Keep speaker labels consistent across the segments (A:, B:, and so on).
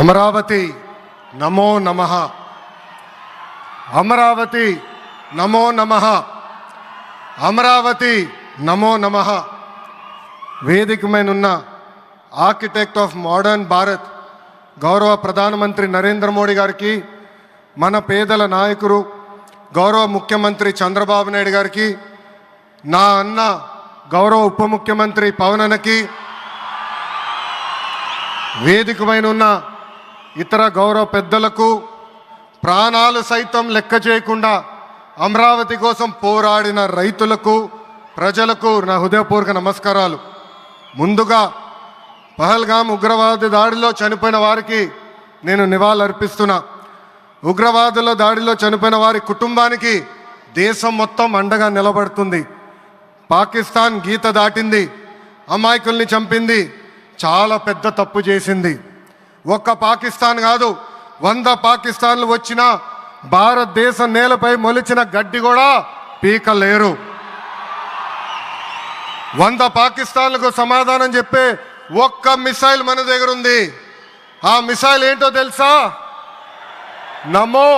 A: అమరావతి నమో నమః. అమరావతి నమో నమః. అమరావతి నమో నమః. వేదిక మీద ఉన్న ఆర్కిటెక్ట్ ఆఫ్ మోడర్న్ భారత్ గౌరవ ప్రధానమంత్రి నరేంద్ర మోడీ గారికి, మన పేదల నాయకుడు గౌరవ ముఖ్యమంత్రి చంద్రబాబు నాయుడు గారికి, నా అన్న గౌరవ ఉప ముఖ్యమంత్రి పవన్ అన్నకి, వేదిక పైన ఉన్న ఇతర గౌరవ పెద్దలకు, ప్రాణాలు సైతం లెక్క చేయకుండా అమరావతి కోసం పోరాడిన రైతులకు, ప్రజలకు నా హృదయపూర్వక నమస్కారాలు. ముందుగా పహల్గామ్ ఉగ్రవాద దాడిలో చనిపోయిన వారికి నేను నివాళులర్పిస్తున్నా. ఉగ్రవాదుల దాడిలో చనిపోయిన వారి కుటుంబానికి దేశం మొత్తం అండగా నిలబడుతుంది. పాకిస్తాన్ గీత దాటింది, అమాయకుల్ని చంపింది, చాలా పెద్ద తప్పు చేసింది. ఒక్క పాకిస్తాన్ కాదు, 100 పాకిస్తాన్లు వచ్చినా భారతదేశ నేలపై మొలిచిన గడ్డి కూడా పీకలేరు. 100 పాకిస్తాన్లకు సమాధానం చెప్పే ఒక్క మిసైల్ మన దగ్గర ఉంది. ఆ మిసైల్ ఏంటో తెలుసా? నమో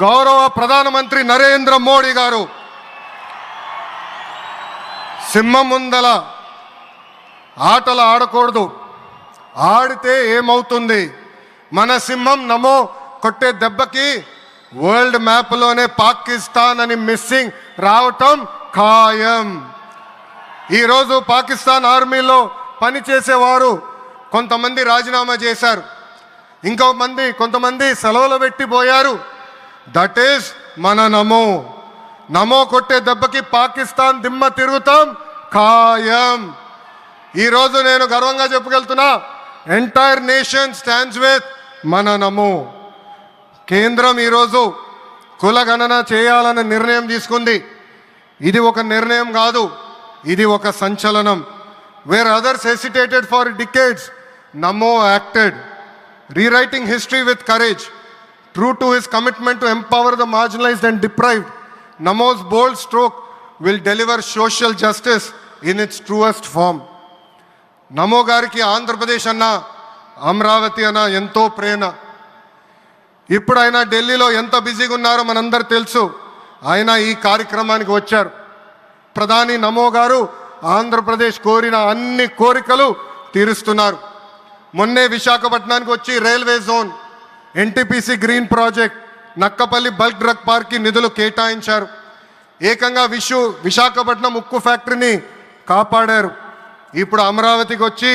A: గౌరవ ప్రధానమంత్రి నరేంద్ర మోడీ గారు. సింహం ముందల ఆటలు ఆడకూడదు, ఆడితే ఏమవుతుంది? మన సింహం నమో కొట్టే దెబ్బకి వరల్డ్ మ్యాప్లోనే పాకిస్తాన్ అని మిస్సింగ్ రావటం ఖాయం. ఈరోజు పాకిస్తాన్ ఆర్మీలో పనిచేసేవారు కొంతమంది రాజీనామా చేశారు, కొంతమంది సెలవులు పెట్టిపోయారు. దట్ ఈస్ మన నమో. నమో కొట్టే దెబ్బకి పాకిస్తాన్ దిమ్మ తిరుగుతాం ఖాయం. ఈరోజు నేను గర్వంగా చెప్పగలుగుతున్నా, ఎంటైర్ నేషన్ స్టాండ్స్ విత్ మన నమో. కేంద్రం ఈరోజు కులగణన చేయాలనే నిర్ణయం తీసుకుంది. ఇది ఒక నిర్ణయం కాదు, ఇది ఒక సంచలనం. Where others hesitated for decades, Namo acted, rewriting history with courage. True to his commitment to empower the marginalized and deprived, Namo's bold stroke will deliver social justice in its truest form. నమో గారికి ఆంధ్రప్రదేశ్ అన్న, అమరావతి అన్న ఎంతో ప్రేమ. ఇప్పుడు ఆయన ఢిల్లీలో ఎంత బిజీగా ఉన్నారో మనందరూ తెలుసు. ఆయన ఈ కార్యక్రమానికి వచ్చారు. ప్రధాని నమో గారు ఆంధ్రప్రదేశ్ కోరిన అన్ని కోరికలు తీరుస్తున్నారు. మొన్నే విశాఖపట్నానికి వచ్చి railway zone, NTPC green project, Nakkapalli bulk drug పార్క్కి నిధులు కేటాయించారు. ఏకంగా విశాఖపట్నం ఉక్కు ఫ్యాక్టరీని కాపాడారు. ఇప్పుడు అమరావతికి వచ్చి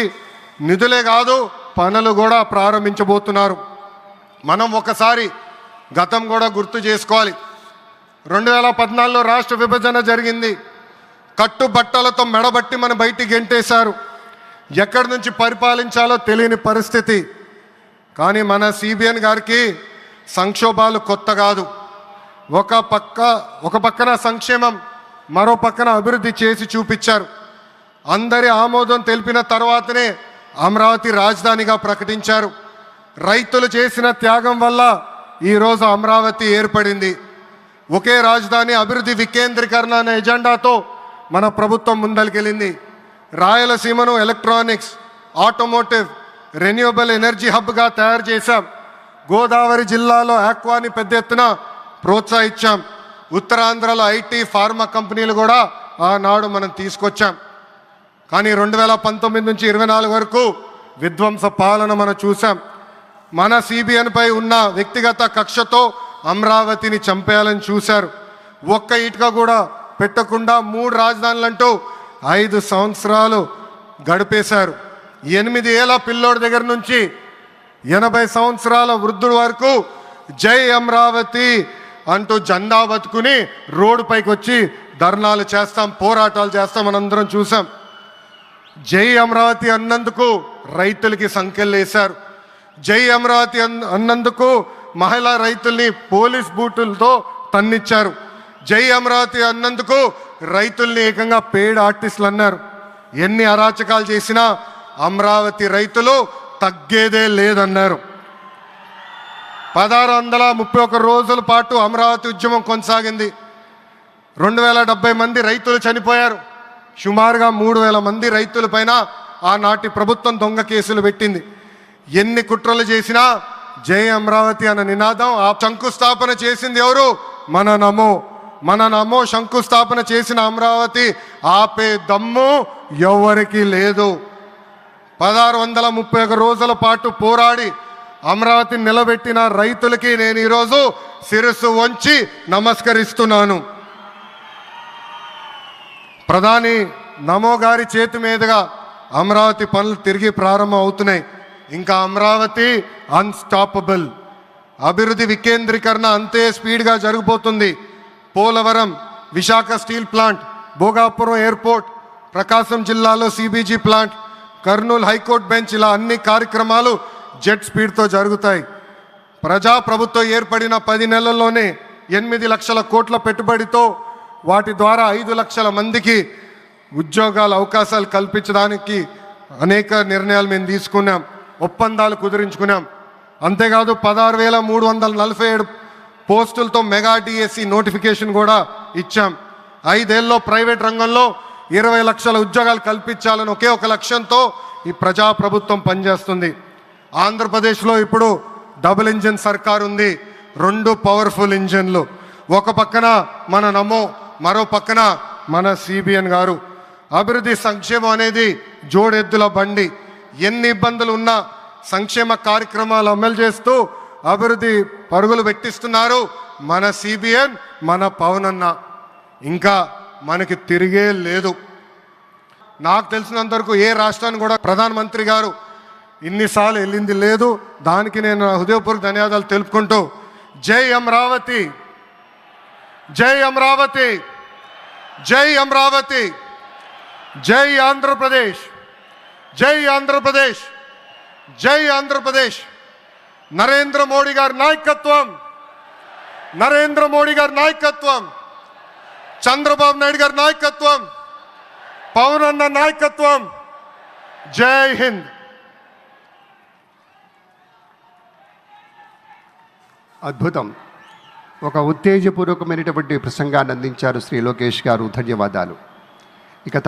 A: నిధులే కాదు, పనులు కూడా ప్రారంభించబోతున్నారు. మనం ఒకసారి గతం కూడా గుర్తు చేసుకోవాలి. 2014లో రాష్ట్ర విభజన జరిగింది. కట్టుబట్టలతో మెడబట్టి మన బయటికి గెంటేశారు. ఎక్కడి నుంచి పరిపాలించాలో తెలియని పరిస్థితి. కానీ మన సిబిఎన్ గారికి సంక్షోభాలు కొత్త కాదు. ఒక పక్కన సంక్షేమం, మరో పక్కన అభివృద్ధి చేసి చూపించారు. అందరి ఆమోదం తెలిపిన తర్వాతనే అమరావతి రాజధానిగా ప్రకటించారు. రైతులు చేసిన త్యాగం వల్ల ఈరోజు అమరావతి ఏర్పడింది. ఒకే రాజధాని, అభివృద్ధి వికేంద్రీకరణ అనే ఎజెండాతో మన ప్రభుత్వం ముందరికెళ్ళింది. రాయలసీమను ఎలక్ట్రానిక్స్, ఆటోమోటివ్, రెన్యూవబుల్ ఎనర్జీ హబ్గా తయారు చేశాం. గోదావరి జిల్లాలో ఆక్వాని పెద్ద ఎత్తున ప్రోత్సహించాం. ఉత్తరాంధ్రలో ఐటీ, ఫార్మా కంపెనీలు కూడా ఆనాడు మనం తీసుకొచ్చాం. కానీ 2019 నుంచి 24 వరకు విధ్వంస పాలన మనం చూసాం. మన సిబిఎన్పై ఉన్న వ్యక్తిగత కక్షతో అమరావతిని చంపేయాలని చూశారు. ఒక్క ఇటుక కూడా పెట్టకుండా 3 రాజధానులంటూ 5 సంవత్సరాలు గడిపేశారు. 8 ఏళ్ల పిల్లోడి దగ్గర నుంచి 80 సంవత్సరాల వృద్ధుల వరకు జై అమరావతి అంటూ జెండా బతుకుని రోడ్డు పైకి వచ్చి ధర్నాలు చేస్తాం, పోరాటాలు చేస్తాం, మనందరం చూసాం. జై అమరావతి అన్నందుకు రైతులకి సంఖ్యలు వేశారు. జై అమరావతి అన్నందుకు మహిళా రైతుల్ని పోలీస్ బూటులతో తన్నిచ్చారు. జై అమరావతి అన్నందుకు రైతుల్ని ఏకంగా పేడ్ ఆర్టిస్టులు అన్నారు. ఎన్ని అరాచకాలు చేసినా అమరావతి రైతులు తగ్గేదే లేదన్నారు. 1631 రోజుల పాటు అమరావతి ఉద్యమం కొనసాగింది. 2070 మంది రైతులు చనిపోయారు. సుమారుగా 3000 మంది రైతుల పైన ఆనాటి ప్రభుత్వం దొంగ కేసులు పెట్టింది. ఎన్ని కుట్రలు చేసినా జై అమరావతి అన్న నినాదం ఆ శంకుస్థాపన చేసింది ఎవరు? మన నమో శంకుస్థాపన చేసిన అమరావతి ఆపే దమ్ము ఎవరికి లేదు. 1631 రోజుల పాటు పోరాడి అమరావతిని నిలబెట్టిన రైతులకి నేను ఈరోజు శిరస్సు వంచి నమస్కరిస్తున్నాను. ప్రధాని నమో గారి చేతి మీదుగా అమరావతి పనులు తిరిగి ప్రారంభం అవుతున్నాయి. ఇంకా అమరావతి అన్స్టాపబుల్. అభివృద్ధి వికేంద్రీకరణ అంతే స్పీడ్గా జరిగిపోతుంది. Polavaram, Visakha steel plant, Bhogapuram airport, Prakasam జిల్లాలో CBG plant, Kurnool high court bench, ఇలా అన్ని కార్యక్రమాలు జెట్ స్పీడ్తో జరుగుతాయి. ప్రజాప్రభుత్వం ఏర్పడిన 10 నెలల్లోనే 8 లక్షల కోట్ల పెట్టుబడితో వాటి ద్వారా 5 లక్షల మందికి ఉద్యోగాల అవకాశాలు కల్పించడానికి అనేక నిర్ణయాలు మేము తీసుకున్నాం, ఒప్పందాలు కుదిరించుకున్నాం. అంతేకాదు 16,347 పోస్టులతో మెగా డిఎస్సి నోటిఫికేషన్ కూడా ఇచ్చాం. 5 ఏళ్ళలో ప్రైవేట్ రంగంలో 20 లక్షల ఉద్యోగాలు కల్పించాలని ఒకే ఒక లక్ష్యంతో ఈ ప్రజాప్రభుత్వం పనిచేస్తుంది. ఆంధ్రప్రదేశ్లో ఇప్పుడు డబుల్ ఇంజిన్ సర్కార్ ఉంది. 2 పవర్ఫుల్ ఇంజిన్లు. ఒక పక్కన మన నమో, మరో పక్కన మన సిబిఎన్ గారు. అభివృద్ధి సంక్షేమం అనేది జోడెద్దుల బండి. ఎన్ని ఇబ్బందులు ఉన్నా సంక్షేమ కార్యక్రమాలు అమలు చేస్తూ అభివృద్ధి పరుగులు పెట్టిస్తున్నారు మన సిబిఎన్, మన పవన్ అన్న. ఇంకా మనకి తిరిగే లేదు. నాకు తెలిసినంతవరకు ఏ రాష్ట్రానికి కూడా ప్రధానమంత్రి గారు ఇన్నిసార్లు వెళ్ళింది లేదు. దానికి నేను హృదయపూర్వక ధన్యవాదాలు తెలుపుకుంటూ జై అమరావతి, జై అమరావతి, జై అమరావతి, జై ఆంధ్రప్రదేశ్, జై ఆంధ్రప్రదేశ్, జై ఆంధ్రప్రదేశ్. నరేంద్ర మోడీ గారి నాయకత్వం, నరేంద్ర మోడీ గారి నాయకత్వం, చంద్రబాబు నాయుడు గారి నాయకత్వం, పవన్ అన్న నాయకత్వం. జై హింద్.
B: అద్భుతం. ఒక ఉత్తేజపూర్వకమైనటువంటి ప్రసంగాన్ని అందించారు శ్రీ లోకేష్ గారు. ధన్యవాదాలు.